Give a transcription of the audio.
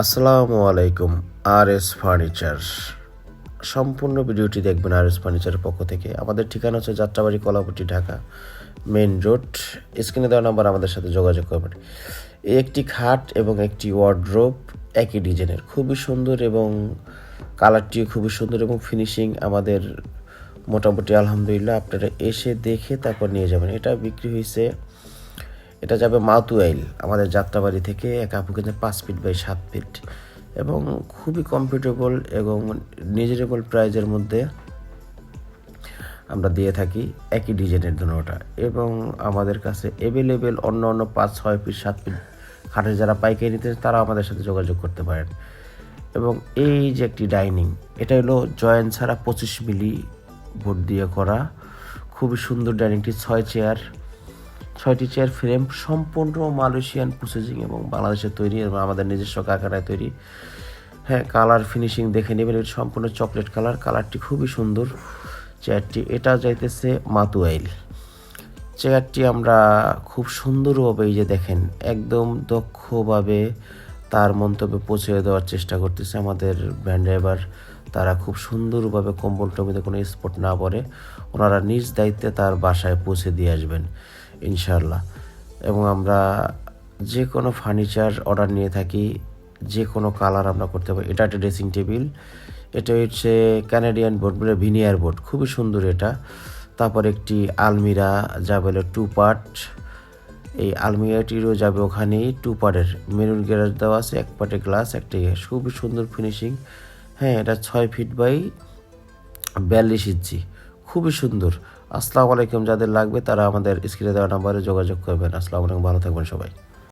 আসসালামু আলাইকুম। আর S furniture, সম্পূর্ণ ভিডিওটি দেখবেন আর এস ফার্নিচারের পক্ষ থেকে। আমাদের ঠিকানা হচ্ছে যাত্রাবাড়ি, কলাপট্টি, ঢাকা মেইন রোড। স্ক্রিনে দেওয়া নাম্বার, আমাদের সাথে যোগাযোগ করবেন। এই একটি খাট এবং একটি ওয়ার্ড্রোব একই ডিজাইনের, খুবই সুন্দর এবং কালারটিও খুবই সুন্দর এবং ফিনিশিং আমাদের মোটামুটি আলহামদুলিল্লাহ। আপনারা এসে দেখে তারপর নিয়ে যাবেন। এটা বিক্রি হয়েছে, এটা যাবে মাতুয়াইল আমাদের যাত্রাবাড়ি থেকে। এক আপু কিন্তু 5 ফিট বাই 7 ফিট এবং খুবই কমফোর্টেবল এবং রিজনেবল প্রাইজের মধ্যে আমরা দিয়ে থাকি, একই ডিজাইনের দুটোটা। এবং আমাদের কাছে অ্যাভেলেবেল অন্য 5, 6 ফিট 7 ফিট খাটের যারা পাইকারি নিতে তারা আমাদের সাথে যোগাযোগ করতে পারেন। এবং এই যে একটি ডাইনিং, এটা হলো জয়েন্ট ছাড়া 25 মিলি বোর্ড দিয়ে করা, খুবই সুন্দর ডাইনিংটি। 6টি চেয়ার ফ্রেম, সম্পূর্ণ মালয়েশিয়ান প্রসেসিং এবং বাংলাদেশের তৈরি এবং আমাদের নিজস্ব কারখানায় তৈরি। হ্যাঁ, কালার ফিনিশিং দেখে নেবেন, এটা সম্পূর্ণ চকলেট কালার, কালারটি খুবই সুন্দর চেয়ারটি। এটা যাইতেছে মাতুয়াইল। চেয়ারটি আমরা খুব সুন্দরভাবে, এই যে দেখেন, একদম দক্ষভাবে তার মন্তব্যে পৌঁছে দেওয়ার চেষ্টা করতেছে আমাদের ভ্যান ড্রাইভার। তারা খুব সুন্দরভাবে কম্বল টমিতে কোনো স্পট না পড়ে ওনারা নিজ দায়িত্বে তার বাসায় পৌঁছে দিয়ে আসবেন ইনশাল্লাহ। এবং আমরা যে কোনো ফার্নিচার অর্ডার নিয়ে থাকি, যে কোনো কালার আমরা করতে পারি। এটা একটা ড্রেসিং টেবিল, এটা হচ্ছে ক্যানাডিয়ান বোর্ড বলে ভিনিয়ার বোর্ড, খুবই সুন্দর এটা। তারপর একটি আলমিরা যাবে 2 পার্ট, এই আলমিরাটিরও যাবে ওখানেই 2 পার্টের, মেরুন গ্লাস দেওয়া আছে, 1 পার্টে গ্লাস, একটা খুবই সুন্দর ফিনিশিং। হ্যাঁ, এটা 6 ফিট বাই 42 ইঞ্চি, খুবই সুন্দর। আসসালামু আলাইকুম, যাদের লাগবে তারা আমাদের স্ক্রিনে দেওয়া নাম্বারে যোগাযোগ করবেন। আসসালামু আলাইকুম, ভালো থাকবেন সবাই।